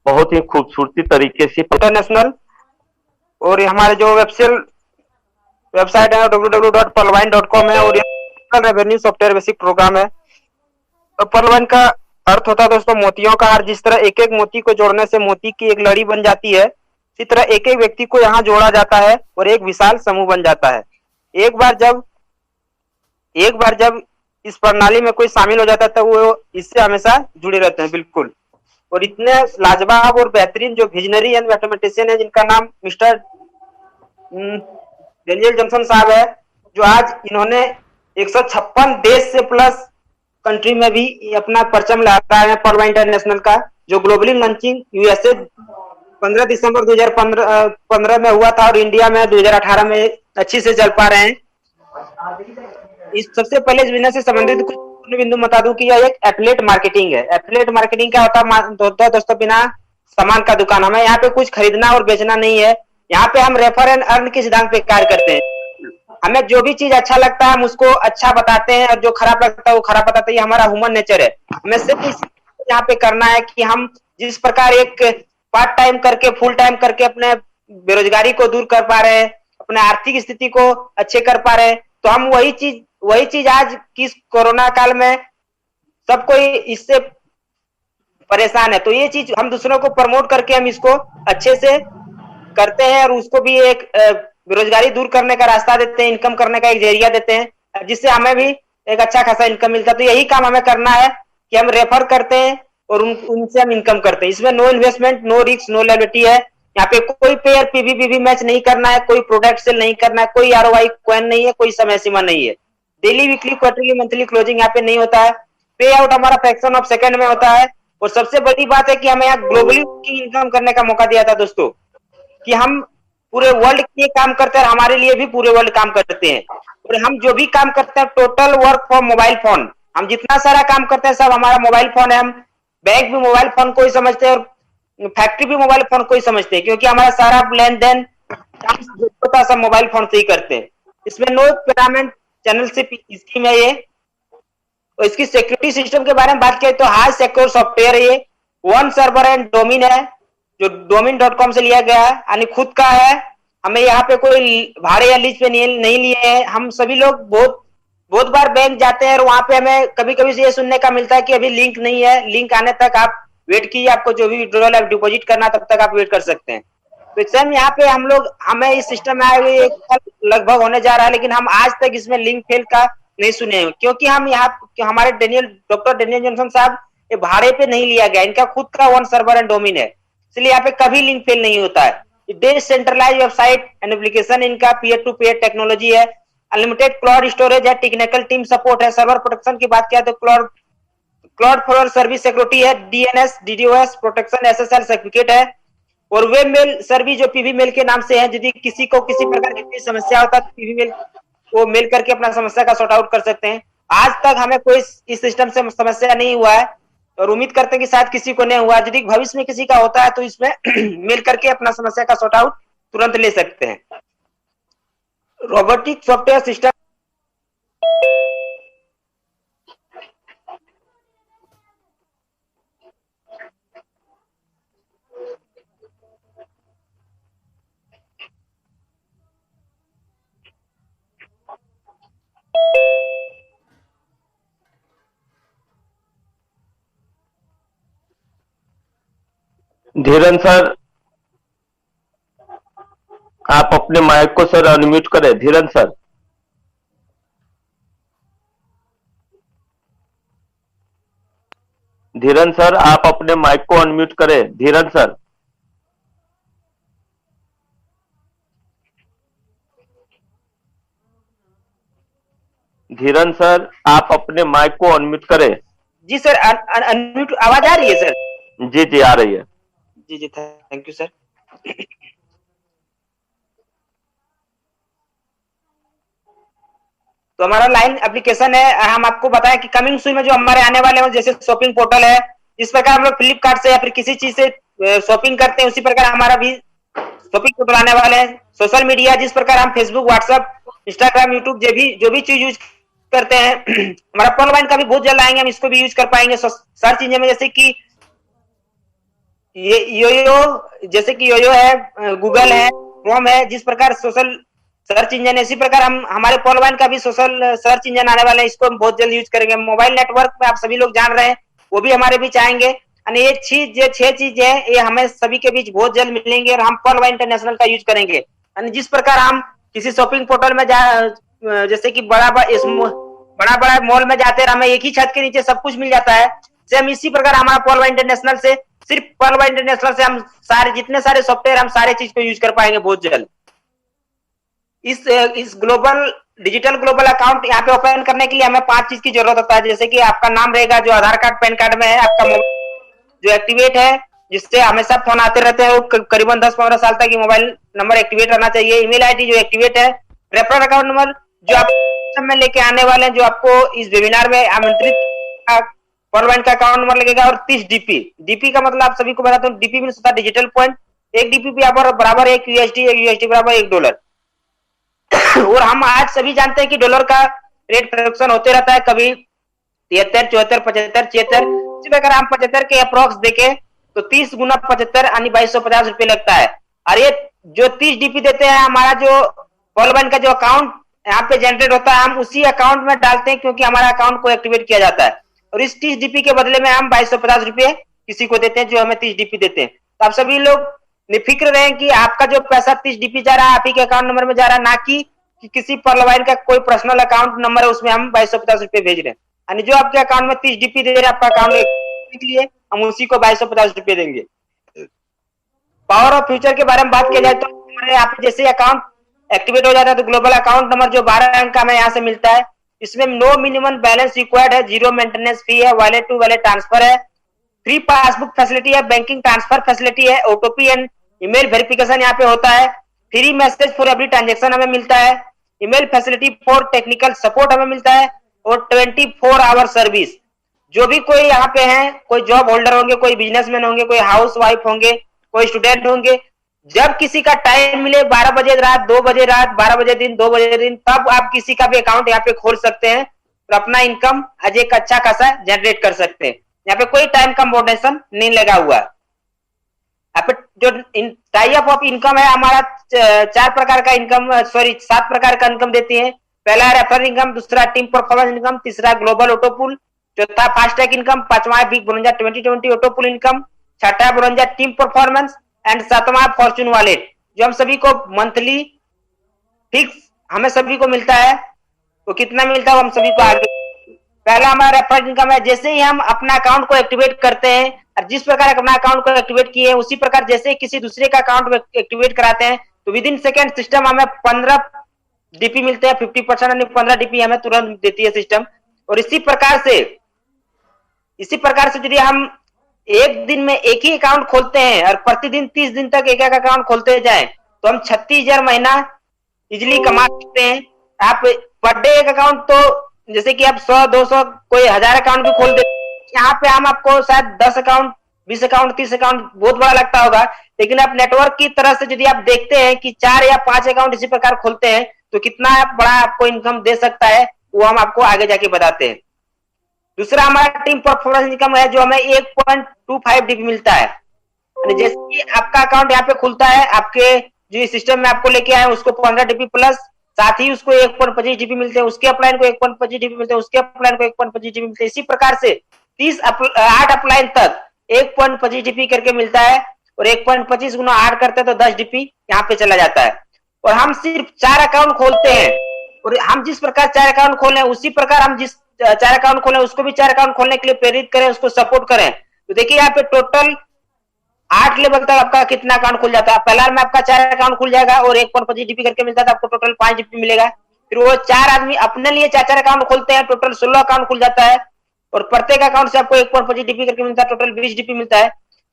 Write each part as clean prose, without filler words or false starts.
बहुत ही खूबसूरती तरीके से इंटरनेशनल। और हमारे जो वेबसाइट है www.perlwine.com है, और ये रेवेन्यू सॉफ्टवेयर बेसिक प्रोग्राम है। तो पर्लवाइन का अर्थ होता है दोस्तों मोतियों का हार। जिस तरह एक एक मोती को जोड़ने से मोती की एक लड़ी बन जाती है, इसी तरह एक एक व्यक्ति को यहाँ जोड़ा जाता है और एक विशाल समूह बन जाता है। एक बार जब इस प्रणाली में कोई शामिल हो जाता है तो वो इससे हमेशा जुड़े रहते हैं। बिल्कुल। और इतने लाजवाब और बेहतरीन जो विजनरी एंड मैथमेटिशियन है, जिनका नाम मिस्टर डेनियल जॉनसन साहब है, जो आज इन्होंने 156 देश से प्लस कंट्री में भी अपना परचम लहराया है पर्वा इंटरनेशनल का, जो ग्लोबली लॉन्चिंग यूएसए 15 दिसंबर 2015 में हुआ था और इंडिया में 2018 में अच्छी से चल पा रहे हैं। इस सबसे पहले इस बिजनेस से संबंधित कुछ बिंदु बता दूं कि यह एक एफिलिएट मार्केटिंग है। एफिलिएट मार्केटिंग क्या होता है दोस्तों? बिना सामान का दुकान। हमें यहाँ पे कुछ खरीदना और बेचना नहीं है। यहाँ पे हम रेफर एंड अर्न के सिद्धांत पे कार्य करते हैं। हमें जो भी चीज अच्छा लगता है हम उसको अच्छा बताते हैं, और जो खराब लगता है वो खराब बताते हैं। ये हमारा ह्यूमन नेचर है। हमें सिर्फ यहाँ पे करना है कि हम जिस प्रकार एक पार्ट टाइम करके फुल टाइम करके अपने बेरोजगारी को दूर कर पा रहे हैं, अपने आर्थिक स्थिति को अच्छे कर पा रहे हैं, तो हम वही चीज आज किस कोरोना काल में सब कोई इससे परेशान है, तो ये चीज हम दूसरों को प्रमोट करके हम इसको अच्छे से करते हैं और उसको भी एक बेरोजगारी दूर करने का रास्ता देते हैं, इनकम करने का एक जरिया देते हैं, जिससे हमें भी एक अच्छा खासा इनकम मिलता है। तो यही काम हमें करना है कि हम रेफर करते हैं और उनसे हम इनकम करते हैं। इसमें no investment, no risk, no liability है। यहाँ पे कोई पेयर पीवी मैच नहीं करना है, कोई प्रोडक्ट सेल नहीं करना है, कोई आरओआई कॉइन नहीं है, कोई समय सीमा नहीं है। Daily, weekly, quarterly, monthly closing यहाँ पे नहीं होता है। पे आउट हमारा फ्रैक्शन ऑफ सेकंड में होता है। और सबसे बड़ी बात है कि हमें यहाँ ग्लोबली इनकम करने का मौका दिया था दोस्तों, कि हम पूरे वर्ल्ड के लिए काम करते हैं, हमारे लिए भी पूरे वर्ल्ड काम करते हैं। और हम जो भी काम करते हैं total work from mobile phone. हम जितना सारा काम करते हैं सब हमारा मोबाइल फोन है। हम बैंक भी मोबाइल फोन को ही समझते हैं और फैक्ट्री भी मोबाइल फोन को ही समझते हैं, क्योंकि हमारा सारा लेन देन सब मोबाइल फोन से ही करते हैं। इसमें नो पेमेंट चैनल से स्कीम है ये। और इसकी सिक्योरिटी सिस्टम के बारे में बात करें तो हाई सिक्योर सॉफ्टवेयर है ये। वन सर्वर एंड डोमेन है, जो domain.com से लिया गया है, यानी खुद का है। हमें यहाँ पे कोई भाड़े या लीज पे नहीं लिए हैं। हम सभी लोग बहुत बार बैंक जाते हैं और वहां पे हमें कभी कभी से ये सुनने का मिलता है कि अभी लिंक नहीं है, लिंक आने तक आप वेट कीजिए, आपको जो भी विड्रॉल या डिपॉजिट करना तब तक आप वेट कर सकते हैं। तो सेम यहाँ पे हमें इस सिस्टम में आए हुए लगभग होने जा रहा है, लेकिन हम आज तक इसमें लिंक फेल का नहीं सुने हैं, क्योंकि हम हमारे डॉक्टर डेनियल जॉनसन साहब ये भाड़े पे नहीं लिया गया, इनका खुद का वन सर्वर एंड डोमेन है, इसलिए यहाँ पे कभी लिंक फेल नहीं होता है। डिसेंट्रलाइज वेबसाइट एंड एप्लीकेशन इनका पीयर टू पीयर टेक्नोलॉजी है। अनलिमिटेड क्लाउड स्टोरेज है, टेक्निकल टीम सपोर्ट है। सर्वर प्रोटेक्शन की बात किया तो क्लाउड फॉर सर्विस सिक्योरिटी है, DNS DDoS protection SSL certificate है। और वेब मेल सर्विस जो पीवी मेल के नाम से है, यदि किसी को किसी प्रकार की कोई समस्या होता है तो पीवी मेल वो मेल करके अपना समस्या का सॉर्ट आउट कर सकते हैं। आज तक हमें कोई इस सिस्टम से समस्या नहीं हुआ है और उम्मीद करते हैं कि शायद किसी को नहीं हुआ। यदि भविष्य में किसी का होता है तो इसमें मेल करके अपना समस्या का सॉर्ट आउट तुरंत ले सकते हैं। Robotic software system Dhiran sir, आप अपने माइक को सर अनम्यूट करें। धीरन सर, धीरन सर, आप अपने माइक को अनम्यूट करें। धीरन सर, धीरन सर, आप अपने माइक को अनम्यूट करें। जी सर, अनम्यूट आवाज आ रही है सर? जी जी आ रही है। जी जी थैंक यू सर। तो हमारा लाइन एप्लीकेशन है। हम आपको बताएं कि कमिंग सून में जो हमारे आने वाले हैं, जैसे शॉपिंग पोर्टल है, जिस प्रकार हम लोग फ्लिपकार्ट से या फिर किसी चीज से शॉपिंग करते हैं, उसी प्रकार हमारा भी शॉपिंग पोर्टल आने वाले हैं। सोशल मीडिया, जिस प्रकार हम फेसबुक, व्हाट्सएप, इंस्टाग्राम, यूट्यूब जो भी चीज यूज करते हैं हमारा पर्लवाइन का भी बहुत जल्द आएंगे, हम इसको भी यूज कर पाएंगे सर्च इंजन में। जैसे कि ये योयो, जैसे कि योयो है, गूगल है, क्रोम है, जिस प्रकार सोशल सर्च इंजन है, इसी प्रकार हम हमारे पॉलवाइन का भी सोशल सर्च इंजन आने वाला है, इसको हम बहुत जल्द यूज करेंगे। मोबाइल नेटवर्क पे आप सभी लोग जान रहे हैं, वो भी हमारे बीच आएंगे। और ये 6 चीज है, ये हमें सभी के बीच बहुत जल्द मिलेंगे और हम पॉलवाइन इंटरनेशनल का यूज करेंगे। यानी जिस प्रकार हम किसी शॉपिंग पोर्टल में जैसे कि बड़ा बड़ा मॉल में जाते हैं, हमें एक ही छत के नीचे सब कुछ मिल जाता है, सेम इसी प्रकार हमारा पॉलवाइन इंटरनेशनल से, सिर्फ पॉलवाइन इंटरनेशनल से हम सारे जितने सारे सॉफ्टवेयर, हम सारे चीज को यूज कर पाएंगे बहुत जल्द। इस ग्लोबल डिजिटल ग्लोबल अकाउंट यहाँ पे ओपन करने के लिए हमें 5 चीज की जरूरत होता है। जैसे कि आपका नाम रहेगा जो आधार कार्ड पैन कार्ड में है, आपका जो एक्टिवेट है, जिससे हमेशा फोन आते रहते हैं, वो करीबन 10-15 साल तक मोबाइल नंबर एक्टिवेट रहना चाहिए। ईमेल आईडी जो एक्टिवेट है, रेफरल अकाउंट नंबर जो आप में लेके आने वाले हैं, जो आपको इस वेबिनार में आमंत्रित पॉलवाइन का अकाउंट नंबर लगेगा, और 30 डीपी। डीपी का मतलब आप सभी को बताता हूँ, डीपी मीन्स होता है डिजिटल पॉइंट। एक डीपी बराबर 1 यूएसडी, एक यूएसडी बराबर $1। और हम आज सभी जानते हैं कि डॉलर का रेट फ्लक्चुएशन होते रहता है, कभी 73, 74, 75, 76। इसी प्रकार हम 75 के अप्रोक्स देखें तो 30 गुना 75 यानी 2250 रुपए लगता है। और ये जो 30 डीपी देते हैं, हमारा जो पॉलवाइन का जो अकाउंट यहाँ पे जनरेट होता है, हम उसी अकाउंट में डालते हैं, क्योंकि हमारा अकाउंट को एक्टिवेट किया जाता है। और इस 30 डीपी के बदले में हम 2250 रुपए किसी को देते हैं, जो हमें 30 डीपी देते हैं। तो आप सभी लोग निफिक्र रहें कि आपका जो पैसा 30 डीपी जा रहा है, आप ही के अकाउंट नंबर में जा रहा है, ना कि किसी पॉलवाइन का कोई पर्सनल अकाउंट नंबर है, उसमें हम 2250 रुपए भेज रहे हैं। यानी जो आपके अकाउंट में 30 डीपी दे रहे हैं आपका अकाउंट के लिए, हम उसी को 2250 रुपए देंगे। पावर ऑफ फ्यूचर के बारे में बात किया जाए तो हमारे यहाँ पे जैसे अकाउंट एक्टिवेट हो जाता है, तो ग्लोबल अकाउंट नंबर जो 12 अंक का हमें यहाँ से मिलता है, इसमें नो मिनिमम बैलेंस रिक्वायर्ड है, 0 मेंटेनेंस फी है, वॉलेट टू वॉलेट ट्रांसफर है, फ्री पासबुक फैसिलिटी है, बैंकिंग ट्रांसफर फैसिलिटी है, ओटीपी एंड ईमेल वेरिफिकेशन यहाँ पे होता है, free message for every transaction हमें मिलता है, email facility for technical support हमें मिलता है, और 24 आवर सर्विस। जो भी कोई यहाँ पे है, कोई जॉब होल्डर होंगे, कोई बिजनेसमैन होंगे, कोई हाउस वाइफ होंगे, कोई स्टूडेंट होंगे, जब किसी का टाइम मिले, 12 बजे रात, 2 बजे रात, 12 बजे दिन, 2 बजे दिन, तब आप किसी का भी अकाउंट यहाँ पे खोल सकते हैं और अपना इनकम आज एक अच्छा खासा जनरेट कर सकते हैं। यहाँ पे कोई टाइम का मोडेशन नहीं लगा हुआ। यहाँ पे जो टाइप ऑफ इनकम है हमारा 7 प्रकार का इनकम देती है। पहला रेफरल इनकम, दूसरा टीम परफॉर्मेंस इनकम, तीसरा ग्लोबल ऑटोपुल, चौथा फास्टैग इनकम, पांचवा बिग बोनंजा 2020 ऑटोपुल इनकम, छठा बोनंजा टीम परफॉर्मेंस एंड सातवां फॉर्चून वॉलेट, जो हम सभी को मंथली फिक्स हमें सभी को मिलता है। तो कितना मिलता है हम सभी को आगे। पहला हमारा रेफरल इनकम है, जैसे ही हम अपना अकाउंट को एक्टिवेट करते हैं, और जिस प्रकार अपना अकाउंट को एक्टिवेट किए उसी प्रकार जैसे किसी दूसरे का अकाउंट एक्टिवेट कराते हैं, तो विद इन सेकेंड सिस्टम हमें 15 डीपी मिलते हैं, 50% यानी 15 डीपी हमें तुरंत देती है सिस्टम। और इसी प्रकार से यदि हम एक दिन में एक ही अकाउंट खोलते हैं और प्रतिदिन 30 दिन तक एक अकाउंट खोलते जाएं, तो हम 36,000 महीना इजिली कमा सकते हैं। आप पर डे एक अकाउंट, तो जैसे कि आप 100, 200, कोई 1000 अकाउंट भी खोल देते, यहाँ पे हम आपको शायद 10 अकाउंट, 20 अकाउंट, 30 अकाउंट बहुत बड़ा लगता होगा, लेकिन आप नेटवर्क की तरह से यदि आप देखते हैं कि 4 या 5 अकाउंट इसी प्रकार खोलते हैं, तो कितना बड़ा आपको इनकम दे सकता है, वो हम आपको आगे जाके बताते हैं। दूसरा हमारा टीम परफॉर्मेंस इनकम है, जो हमें 1.25 डीपी मिलता है। जैसे कि आपका अकाउंट यहाँ पे खुलता है, आपके जो सिस्टम में आपको लेके आए उसको 15 डीपी प्लस, साथ ही उसको 1.25 डीपी मिलते हैं, उसके अपलाइन को 1.25 डीपी मिलते हैं, उसके अपलाइन को 1.25 डीपी मिलते हैं। इसी प्रकार से 8 अपलाइन तक 1.25 डीपी करके मिलता है, और 1.25 गुना 8 करते हैं तो 10 डीपी यहाँ पे चला जाता है। और हम सिर्फ 4 अकाउंट खोलते हैं, और हम जिस प्रकार 4 अकाउंट खोले उसी प्रकार हम जिस 4 अकाउंट खोले उसको भी 4 अकाउंट खोलने के लिए प्रेरित करें, उसको सपोर्ट करें। तो देखिए यहाँ पे टोटल 8 लेवल तक आपका कितना अकाउंट खुल जाता है। पहला में आपका 4 अकाउंट खुल जाएगा और 1.25 डीपी करके मिलता है, तो आपको टोटल 5 डीपी मिलेगा। फिर वो 4 आदमी अपने लिए 4 अकाउंट खोलते हैं, टोटल 16 अकाउंट खुल जाता है, और प्रत्येक अकाउंट से आपको 1.25 डीपी करके मिलता है, टोटल 20 डीपी मिलता है।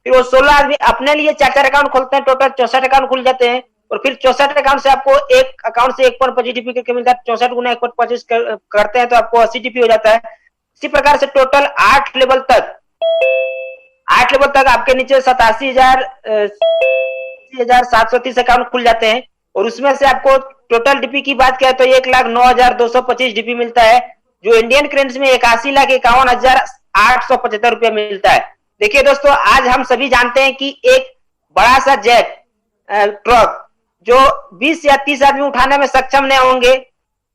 फिर वो 16 आदमी अपने लिए 4 अकाउंट खोलते हैं, टोटल 64 अकाउंट खुल जाते हैं, और फिर 64 अकाउंट से आपको एक अकाउंट से 1.25 डीपी करके मिलता है, 64 गुना 1.25 करते हैं तो आपको 80 डीपी हो जाता है। इसी प्रकार से टोटल 8 लेवल तक आपके नीचे 87,730 अकाउंट खुल जाते हैं, और उसमें से आपको टोटल डीपी की बात किया तो 1,09,225 डीपी मिलता है, जो इंडियन करेंसी में 81,51,875 रुपया मिलता है। देखिए दोस्तों, आज हम सभी जानते हैं कि एक बड़ा सा जेट ट्रक जो 20 या 30 आदमी उठाने में सक्षम नहीं होंगे,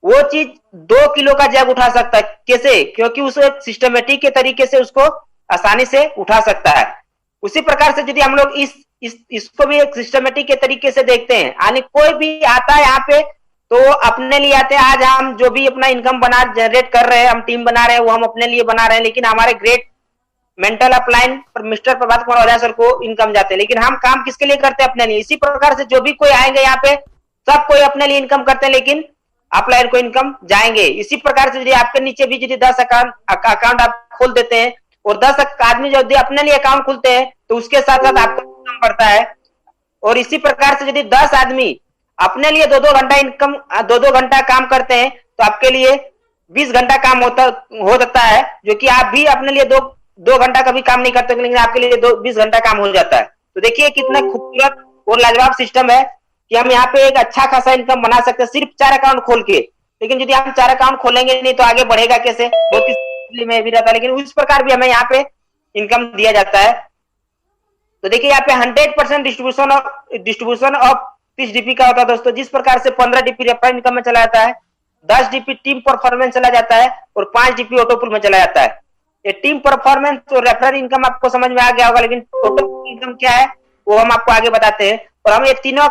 वो चीज 2 किलो का जैग उठा सकता है। कैसे? क्योंकि उसे एक सिस्टमेटिक के तरीके से उसको आसानी से उठा सकता है। उसी प्रकार से यदि हम लोग इसको भी एक सिस्टमेटिक के तरीके से देखते हैं, यानी कोई भी आता है यहाँ पे तो अपने लिए आते हैं। आज हम जो भी अपना इनकम बना जनरेट कर रहे हैं, हम टीम बना रहे हैं, वो हम अपने लिए बना रहे हैं, लेकिन हमारे ग्रेट मेंटल अपलाइन पर मिस्टर प्रभात कुमार ओझा सर को इनकम जाते हैं, लेकिन हम काम किसके लिए करते हैं? अपने लिए। इसी प्रकार से जो भी कोई आएंगे यहाँ पे, सब कोई अपने लिए इनकम करते हैं, लेकिन अपलाइन को इनकम जाएंगे। इसी प्रकार से यदि आपके नीचे भी यदि 10 अकाउंट आप खोल देते हैं और 10 आदमी यदि अपने लिए अकाउंट खोलते हैं तो उसके साथ साथ आपका इनकम बढ़ता है। और इसी प्रकार से यदि 10 आदमी अपने लिए 2-2 घंटा इनकम 2-2 घंटा काम करते हैं तो आपके लिए 20 घंटा काम हो जाता है, जो कि आप भी अपने लिए 2 घंटा कभी काम नहीं करते, लेकिन आपके लिए 20 घंटा काम हो जाता है। तो देखिए कितना खूबसूरत और लाजवाब सिस्टम है कि हम यहाँ पे एक अच्छा खासा इनकम बना सकते हैं सिर्फ 4 अकाउंट खोल के। लेकिन यदि हम 4 अकाउंट खोलेंगे नहीं तो आगे बढ़ेगा कैसे? बहुत ही में भी रहता है, लेकिन उस प्रकार भी हमें यहाँ पे इनकम दिया जाता है। तो देखिए यहाँ पे 100% डिस्ट्रीब्यूशन ऑफ 30 डीपी का होता है दोस्तों। जिस प्रकार से 15 डीपी रेफरल इनकम में चला जाता है, 10 डीपी टीम परफॉर्मेंस चला जाता है और 5 डीपी ऑटोपुल में चला जाता है। ये टीम परफॉर्मेंस और रेफरल इनकम आपको समझ में आ गया होगा, लेकिन टोटल इनकम क्या है वो हम आपको आगे बताते हैं। और हम ये तीनों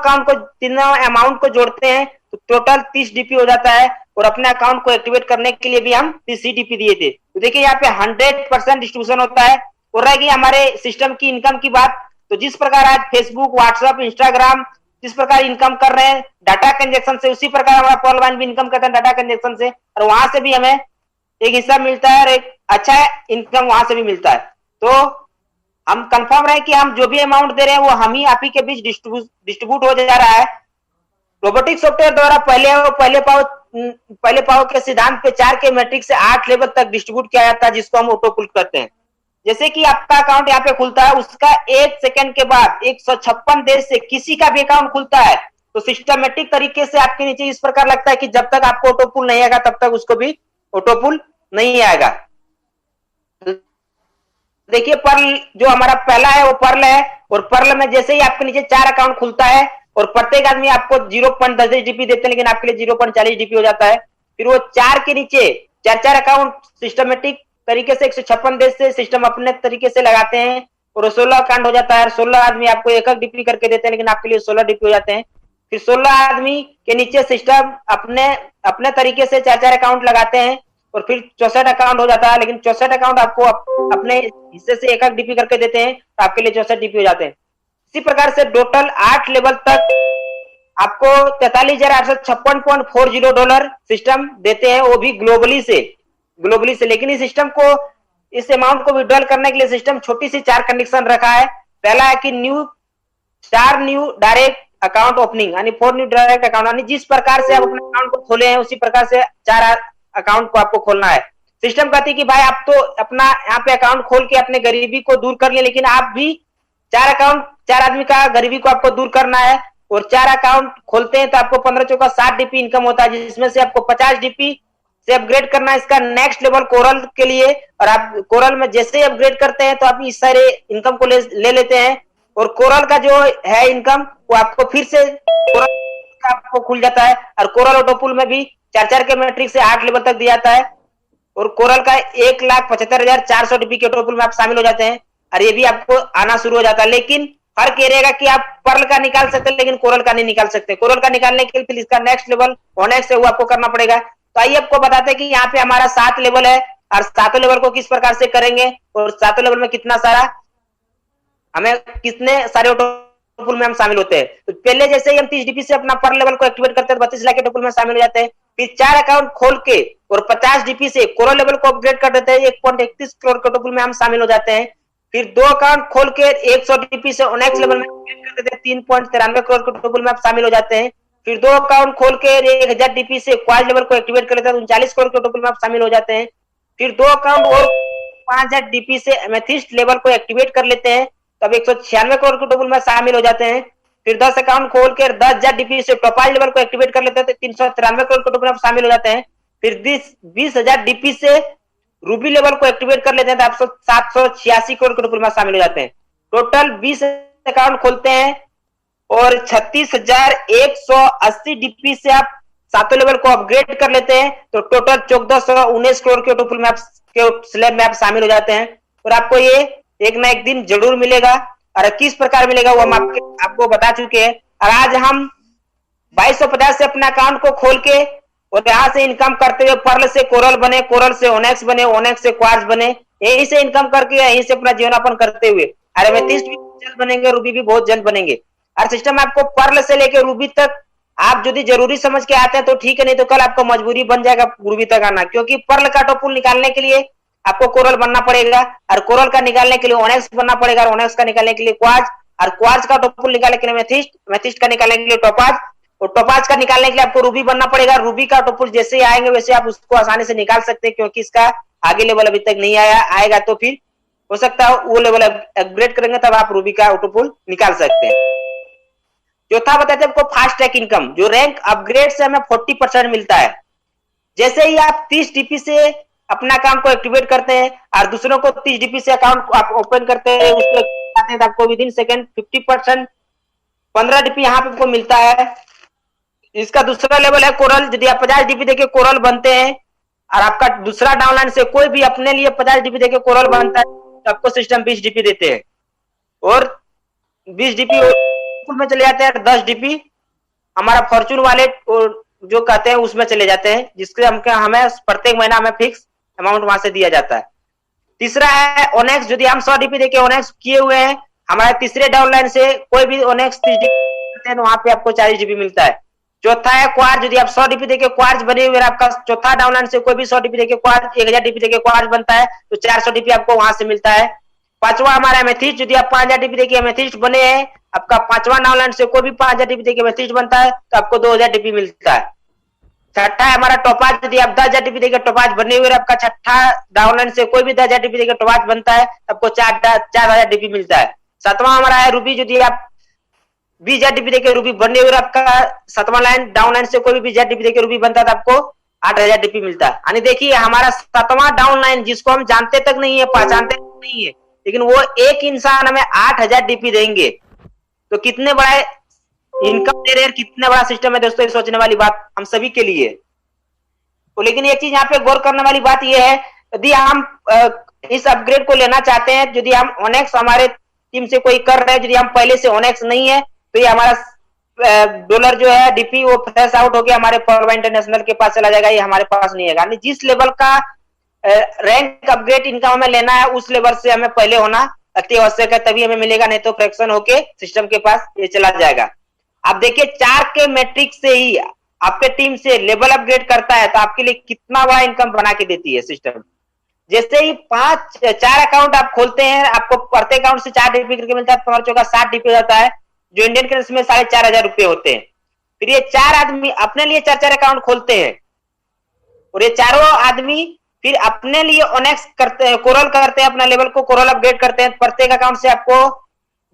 अमाउंट को जोड़ते हैं तो टोटल 30 डीपी हो जाता है, और अपने अकाउंट को एक्टिवेट करने के लिए भी हम 30 डीपी दिए थे। तो देखिए यहाँ पे 100% डिस्ट्रीब्यूशन होता है। और रहेगी हमारे सिस्टम की इनकम की बात, तो जिस प्रकार आज फेसबुक, व्हाट्सएप, इंस्टाग्राम जिस प्रकार इनकम कर रहे हैं डाटा कंजेक्शन से, उसी प्रकार हमारा पर्ल भी इनकम करता है डाटा कंजेक्शन से, और वहां से भी हमें एक हिस्सा मिलता है और एक अच्छा इनकम वहां से भी मिलता है। तो हम कंफर्म रहे कि हम जो भी अमाउंट दे रहे हैं वो हम ही आप ही के बीच डिस्ट्रीब्यूट हो जा रहा है। रोबोटिक सॉफ्टवेयर द्वारा पहले पाव के सिद्धांत पे 4 के मैट्रिक्स से 8 लेवल तक डिस्ट्रीब्यूट किया जाता है, जिसको हम ऑटो पुल करते हैं। जैसे कि आपका अकाउंट यहाँ पे खुलता है, उसका 1 सेकंड के बाद 156 देश से किसी का भी अकाउंट खुलता है तो सिस्टमेटिक तरीके से आपके नीचे इस प्रकार लगता है कि जब तक आपको ऑटो पुल नहीं आएगा तब तक उसको भी ऑटो पुल नहीं आएगा। देखिए पर्ल जो हमारा पहला है वो पर्ल है, और पर्ल में जैसे ही आपके नीचे 4 अकाउंट खुलता है और प्रत्येक आदमी आपको 0.10 डीपी देते हैं, लेकिन आपके लिए 0.40 डीपी हो जाता है। फिर वो 4 के नीचे 4 अकाउंट सिस्टमेटिक तरीके से 156 देश से सिस्टम अपने तरीके से लगाते हैं और 16 अकाउंट हो जाता है। 16 आदमी आपको एक डीपी करके देते हैं, लेकिन आपके लिए 16 डीपी हो जाते हैं। फिर 16 आदमी के नीचे सिस्टम अपने तरीके से 4 अकाउंट लगाते हैं और फिर 64 अकाउंट हो जाता है, लेकिन 64 अकाउंट आपको अपने हिस्से से एक डीपी करके देते हैं तो आपके लिए 64 डीपी हो जाते हैं। इसी प्रकार से टोटल 8 लेवल तक आपको 43,856.40 डॉलर सिस्टम देते हैं, वो भी ग्लोबली से। लेकिन इस सिस्टम को इस अमाउंट को विड्रॉल करने के लिए सिस्टम छोटी सी 4 कंडीशन रखा है। पहला है कि 4 न्यू डायरेक्ट अकाउंट ओपनिंग, यानी 4 न्यू डायरेक्ट अकाउंट, यानी जिस प्रकार से आप अपने अकाउंट को खोले हैं उसी प्रकार से 4 अकाउंट को आपको खोलना है। सिस्टम कहती है कि भाई आप तो अपना यहाँ पे अकाउंट खोल के अपने गरीबी को दूर कर लिए, लेकिन आप भी 4 आदमी का गरीबी को आपको दूर करना है। और 4 अकाउंट खोलते हैं तो आपको 15 चौका 60 डीपी इनकम होता है, जिसमें से आपको 50 डीपी से अपग्रेड करना है इसका नेक्स्ट लेवल कोरल के लिए। और आप कोरल में जैसे ही अपग्रेड करते हैं तो आप इस सारे इनकम को ले लेते हैं, और कोरल का जो है इनकम वो आपको फिर से कोरल आपको खुल जाता है। और कोरल ऑटोपुल में भी 4 के मैट्रिक से 8 लेवल तक दिया जाता है, और कोरल का 1,75,400 डीपी के ऑटोपुल में आप शामिल हो जाते हैं, और ये भी आपको आना शुरू हो जाता है। लेकिन फर्क ये रहेगा कि आप पर्ल का निकाल सकते हैं लेकिन कोरल का नहीं निकाल सकते। कोरल का निकालने के लिए फिर इसका नेक्स्ट लेवल ओनेक्स है वो आपको करना पड़ेगा। तो आइए आपको बताते हैं कि यहाँ पे हमारा 7 लेवल है, और 7 लेवल को किस प्रकार से करेंगे और 7 लेवल में कितना सारे ऑटोपुल में हम शामिल होते हैं। तो पहले जैसे ही हम 30 डीपी से अपना पर लेवल को एक्टिवेट करते हैं 32 लाख के ऑटोपुल में शामिल हो जाते हैं। फिर 4 अकाउंट खोल के और 50 डीपी से कोरल लेवल को अपग्रेड कर देते हैं, 1.31 करोड़ के ऑटोपुल में हम शामिल हो जाते हैं। फिर 2 अकाउंट खोल के 100 डीपी से ओनेक्स लेवल में अपग्रेड कर देते हैं, 3.93 करोड़ के ऑटोपुल में आप शामिल हो जाते हैं। फिर 2 अकाउंट खोल के 1000 डीपी से क्वाड लेवल को एक्टिवेट कर लेते हैं, 39 करोड़ के ऑटोपुल में आप शामिल हो जाते हैं। फिर 2 अकाउंट और 5000 डीपी से एमेथिस्ट लेवल को एक्टिवेट कर लेते हैं, तब 196 करोड़ के ऑटोपुल में शामिल हो जाते हैं। फिर 10 अकाउंट खोल के 10,000 डीपी से टॉपाज लेवल को एक्टिवेट कर लेते हैं, 393 करोड़ के ऑटोपुल में आप शामिल हो जाते हैं। फिर 20,000 डीपी से रूबी लेवल को एक्टिवेट कर लेते हैं तो आप 786 करोड़ के टोटल में शामिल हो जाते हैं। टोटल 20 अकाउंट खोलते हैं और 36,180 डीपी से आप सातों लेवल को अपग्रेड कर लेते हैं तो टोटल 1419 करोड़ के टोटल में आप स्लैब में आप शामिल हो जाते हैं। और आपको ये एक ना एक दिन जरूर मिलेगा और किस प्रकार मिलेगा वो हम आपको बता चुके हैं। और आज हम 2250 से अपना अकाउंट को खोल के और यहाँ से इनकम करते हुए पर्ल से कोरल बने, कोरल से ओनेक्स बने, ओनेक्स से क्वार्ट्ज बने, यहीं से इनकम करके यहीं से अपना जीवनयापन करते हुए एमेथिस्ट भी जल्द बनेंगे, रूबी भी बहुत जल्द बनेंगे। और सिस्टम आपको पर्ल से लेके रूबी तक आप यदि जरूरी समझ के आते हैं तो ठीक है, नहीं तो कल आपको मजबूरी बन जाएगा रूबी तक आना, क्योंकि पर्ल का टोपुल निकालने के लिए आपको कोरल बनना पड़ेगा और कोरल का निकालने के लिए ओनेक्स बनना पड़ेगा और ओनेक्स का निकालने के लिए क्वार्ट्ज और क्वार्ट्ज का टोपुल निकालने के लिए एमेथिस्ट, एमेथिस्ट का निकालने के लिए टोपाज और टोपाज का निकालने के लिए आपको रूबी बनना पड़ेगा। रूबी का टोपुल जैसे ही आएंगे वैसे आप उसको आसानी से निकाल सकते हैं, क्योंकि इसका आगे लेवल अभी तक नहीं आएगा तो फिर हो सकता है वो लेवल अपग्रेड करेंगे तब आप रूबी का टोपुल निकाल सकते हैं। चौथा बताते हैं आपको फास्ट ट्रैक इनकम, जो रैंक अपग्रेड से हमें 40% मिलता है। जैसे ही आप 30 डीपी से अपना अकाउंट को एक्टिवेट करते हैं और दूसरों को 30 डीपी से अकाउंट आप ओपन करते हैं, उसको आते हैं तो आपको विद इन सेकंड 50% 15 डीपी यहाँ पे आपको मिलता है। इसका दूसरा लेवल है कोरल। यदि आप 50 डीपी देके कोरल बनते हैं और आपका दूसरा डाउनलाइन से कोई भी अपने लिए 50 डीपी देके कोरल बनता है तो आपको सिस्टम 20 डीपी देते हैं और 20 डीपी में चले जाते हैं। 10 डीपी हमारा फॉर्चून वॉलेट जो कहते हैं उसमें चले जाते हैं, जिसके हमें प्रत्येक महीना हमें फिक्स अमाउंट वहां से दिया जाता है। तीसरा है ओनेक्स। यदि हम 100 डीपी देके ओनेक्स किए हुए हैं, हमारे तीसरे डाउनलाइन से कोई भी ओनेक्स 30 डीपी करते हैं तो वहां पे आपको 40 डीपी मिलता है। चौथा है क्वार्ट्ज। यदि आप 100 डीपी देके क्वार्ट्ज बने हुए, आपका चौथा डाउनलाइन से कोई भी 100 डीपी देके क्वार्ट्ज 1000 डीपी देके क्वार्ट्ज बनता है तो 400 डीपी आपको वहां से मिलता है। पांचवा हमारा एमेथिस्ट। यदि आप 5000 डीपी देके एमेथिस्ट बने हैं, आपका पांचवा डाउनलाइन से कोई भी 5000 डीपी देके एमेथिस्ट बनता है तो आपको 2000 डीपी मिलता है। छठा है हमारा टोपाज। यदि आप 10,000 डीपी देके टोपाज बने हुए, आपका छठा डाउनलाइन से कोई भी 10,000 डीपी देके टोपाज बनता है तो आपको 4000 डीपी मिलता है। सातवां हमारा है रूबी। यदि आप 20,000 डीपी देके रूबी बने हुए, आपका सातवां लाइन डाउनलाइन से कोई भी 20,000 डीपी देके रूबी बनता है तो आपको 8,000 डीपी मिलता है। यानी देखिए हमारा सातवां डाउनलाइन जिसको हम जानते तक नहीं है, पहचानते नहीं है, लेकिन वो एक इंसान हमें 8,000 डीपी देंगे तो कितने बड़ा इनकम दे रहे हैं, कितना बड़ा सिस्टम है दोस्तों, ये सोचने वाली बात हम सभी के लिए। तो लेकिन एक चीज यहाँ पे गौर करने वाली बात ये है, यदि हम इस अपग्रेड को लेना चाहते हैं, यदि हम ओनेक्स हमारे टीम से कोई कर रहे हैं, यदि हम पहले से ओनेक्स नहीं है तो ये हमारा डॉलर जो है डीपी वो फ्रेश आउट होकर हमारे पर्वा इंटरनेशनल के पास चला जाएगा, ये हमारे पास नहीं है। जिस लेवल का रैंक अपग्रेड इनकम हमें लेना है उस लेवल से हमें पहले होना अति आवश्यक है, तभी हमें मिलेगा, नहीं तो फ्रैक्शन होके सिस्टम के पास ये चला जाएगा। आप देखिए 4 के मैट्रिक से ही आपके टीम से लेवल अपग्रेड करता है तो आपके लिए कितना बड़ा इनकम बना के देती है सिस्टम। जैसे ही 4 अकाउंट आप खोलते हैं, आपको प्रत्येक अकाउंट से 4 डीपी करके मिलता है, 5 चौका 60 डीपी जाता है, जो इंडियन करेंसी में 4,500 रुपए होते हैं। फिर ये 4 आदमी अपने लिए 4 अकाउंट खोलते हैं और ये चारों आदमी फिर अपने लिए ओनेक्स करते हैं, कोरल करते हैं, अपना लेवल को कोरल अपग्रेड करते हैं। प्रत्येक अकाउंट से आपको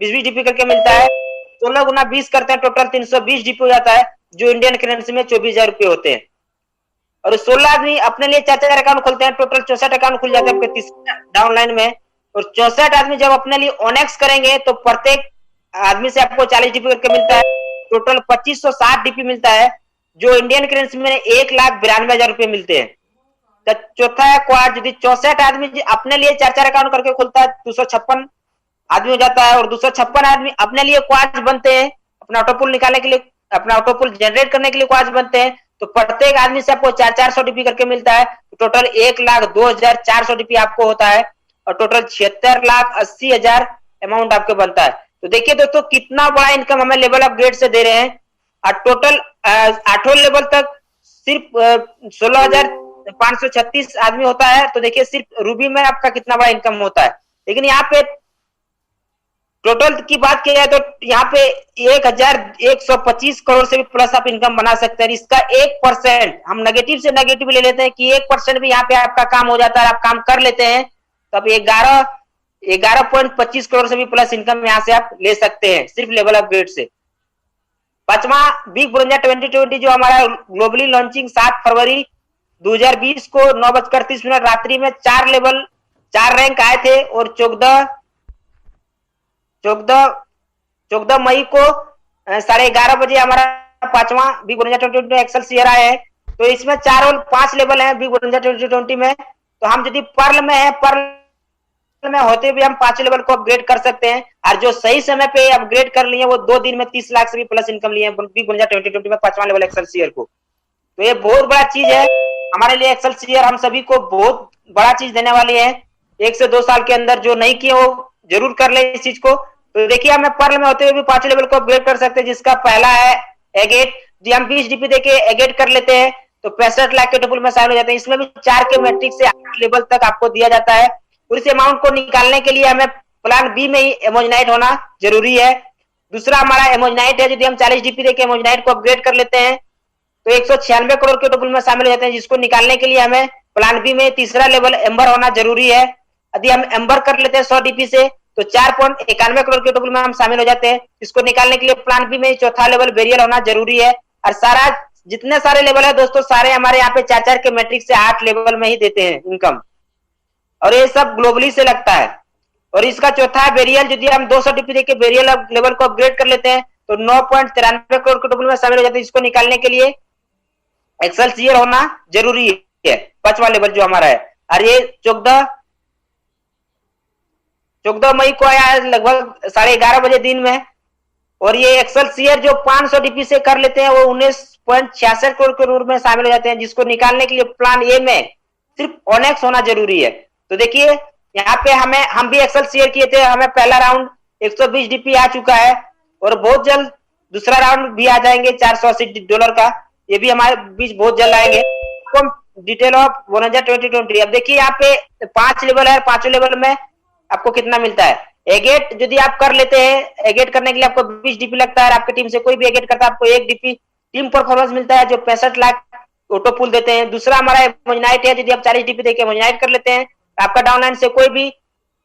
20-20 डीपी करके मिलता है। 16 गुना 20 करते हैं, टोटल 320 डीपी हो जाता है, जो इंडियन करेंसी में 24,000 रुपए होते हैं। और 16 आदमी अपने लिए 4 अकाउंट खोलते हैं, टोटल 64 अकाउंट खुल जाते हैं आपके तीसरे डाउनलाइन में। और 64 आदमी जब अपने लिए ओनेक्स करेंगे तो प्रत्येक आदमी से आपको 40 डीपी करके मिलता है, टोटल 2560 डीपी मिलता है, जो इंडियन करेंसी में 1,92,000 रुपए मिलते हैं। तो चौथा है क्वार्ट्ज। यदि 64 आदमी अपने लिए 4 अकाउंट करके खुलता है, 256 आदमी हो जाता है और 256 आदमी अपने लिए क्वार्ट्ज बनते हैं, अपना ऑटोपुल निकालने के लिए, अपना ऑटोपुल जनरेट करने के लिए क्वार्ट्ज बनते हैं, तो प्रत्येक आदमी से आपको 400 डीपी करके मिलता है। तो टोटल 1,02,400 डीपी आपको होता है और टोटल 76,80,000 अमाउंट आपको बनता है। तो देखिए दोस्तों कितना बड़ा इनकम हमें लेवल अपग्रेड से दे रहे हैं। और टोटल 8वें लेवल तक सिर्फ 16,536 आदमी होता है। तो देखिए सिर्फ रूबी में आपका कितना बड़ा इनकम होता है। लेकिन यहाँ पे टोटल की बात की जाए तो यहाँ पे 1,125 करोड़ से भी प्लस आप इनकम बना सकते हैं। इसका 1% हम नेगेटिव से नेगेटिव ले लेते हैं कि 1% भी यहाँ पे आपका काम हो जाता है, आप काम कर लेते हैं, तो आप 11.25 करोड़ से भी प्लस इनकम यहाँ से आप ले सकते हैं सिर्फ लेवल अपग्रेड से। पांचवा बिग ब्रोंजा 2020 जो हमारा ग्लोबली लॉन्चिंग 7 फरवरी 2020 को 9:30 रात्रि में 4 रैंक आए थे और 14 मई को 11:30 बजे हमारा 5वां बिग बोनंजा 2020 एक्सेलसियर आया है। तो इसमें 4 और 5 लेवल है बिग बोनंजा 2020 में। तो हम यदि पर्ल में है, पर्ल में होते भी हम 5 लेवल को अपग्रेड कर सकते हैं। और जो सही समय पे अपग्रेड कर लिए वो 2 दिन में 30 लाख से भी प्लस इनकम लिए बिग बोनंजा 2020 में 5वां लेवल एक्सेलसियर को। तो ये बहुत बड़ा चीज है हमारे लिए। एक्सेलसियर हम सभी को बहुत बड़ा चीज देने वाली है। 1 से 2 साल के अंदर जो नहीं किए वो जरूर कर ले इस चीज को। तो देखिए हमें पर्ल में होते हुए भी 5 लेवल को अपग्रेड कर सकते हैं, जिसका पहला है एगेट। जो हम 20 डीपी देके एगेट कर लेते हैं तो 65 लाख के टोपल में शामिल हो जाते हैं। इसमें भी 4 के मैट्रिक से 8 लेवल तक आपको दिया जाता है। और इस अमाउंट को निकालने के लिए हमें प्लान बी में ही एमोजनाइट होना जरूरी है। दूसरा हमारा एमोजनाइट है। यदि हम 40 डीपी देके एमोजनाइट को अपग्रेड कर लेते हैं तो 196 करोड़ के टोपल में शामिल हो जाते हैं, जिसको निकालने के लिए हमें प्लान बी में तीसरा लेवल एम्बर होना जरूरी है। यदि हम एम्बर कर लेते हैं 100 डीपी से तो 4.91 करोड़ के टोपल में हम शामिल हो जाते हैं। इसको निकालने के लिए प्लान बी में चौथा लेवल बेरियल होना जरूरी है। और सारा जितने सारे लेवल है दोस्तों, सारे हमारे यहाँ पे 4 के मैट्रिक से 8 लेवल में ही देते हैं इनकम, और ये सब ग्लोबली से लगता है। और इसका चौथा है बेरियल। यदि हम 200 डीपी देके बेरियल लेवल को अपग्रेड कर लेते हैं तो 9.93 करोड़ के टोपल में शामिल हो जाते हैं। इसको निकालने के लिए एक्सेलसियर होना जरूरी है, 5वां लेवल जो हमारा है। और ये 14 मई को आया है लगभग 11:30 बजे दिन में। और ये एक्सेलसियर जो 500 डीपी से कर लेते हैं वो 19.66 करोड़ के रूप में शामिल हो जाते हैं, जिसको निकालने के लिए प्लान ए में सिर्फ ऑनेक्स होना जरूरी है। तो देखिए यहाँ पे हम भी एक्सेलसियर किए थे, हमें पहला राउंड 120 डीपी आ चुका है और बहुत जल्द दूसरा राउंड भी आ जाएंगे $480 का। ये भी हमारे बीच बहुत जल्द आएंगे। Detail of bonanza 2020। अब देखिए यहाँ पे 5 लेवल है, 5 लेवल में आपको कितना मिलता है। एगेट यदि आप कर लेते हैं, एगेट करने के लिए आपको 20 डीपी लगता है। आपकी टीम से कोई भी एगेट करता है आपको 1 डीपी टीम परफॉर्मेंस मिलता है, जो 65 लाख ऑटो पुल देते हैं। दूसरा हमारा एमोजनाइट है। यदि आप 40 डीपी देके एमोजनाइट कर लेते हैं, आपका डाउनलाइन से कोई भी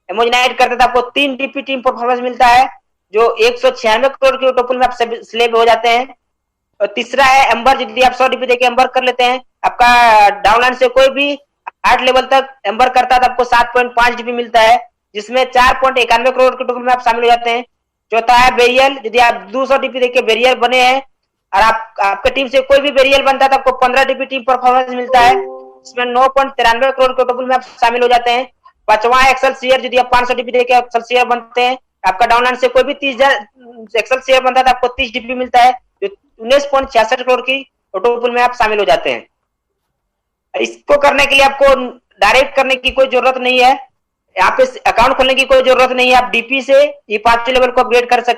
एमोजनाइट करता है तो आपको 3 डीपी टीम परफॉर्मेंस मिलता है, जो 196 करोड़ के ऑटो पुल में आप स्लेब हो जाते हैं। और तीसरा है एम्बर। यदि आप 100 डीपी देके एम्बर कर लेते हैं, आपका डाउनलाइन से कोई भी 8 लेवल तक एम्बर करता है तो आपको 7.5 डीपी मिलता है, जिसमें 4.91 करोड़ के टोटल में आप शामिल हो जाते हैं। चौथा है बेरियल। यदि आप 200 डीपी देके बेरियल बने हैं और आपके टीम से कोई भी बेरियल बनता है तो आपको 15 डीपी टीम परफॉर्मेंस मिलता है, इसमें 9.93 करोड़ के टोटल में आप शामिल हो जाते हैं। 5वां एक्सेलसियर। यदि आप 500 डीपी देके एक्सेलसियर बनते हैं, आपका डाउनलाइन से कोई भी 30 एक्सेलसियर बनता है तो आपको 30 डीपी मिलता है, जो 19.66 करोड़ की टोटल में आप शामिल हो जाते हैं। इसको करने के लिए आपको डायरेक्ट करने की कोई जरूरत नहीं है, यहाँ पे अकाउंट खोलने की कोई जरूरत नहीं है। आप डीपी से ये 5 लेवल को अपग्रेड कर सकते हैं।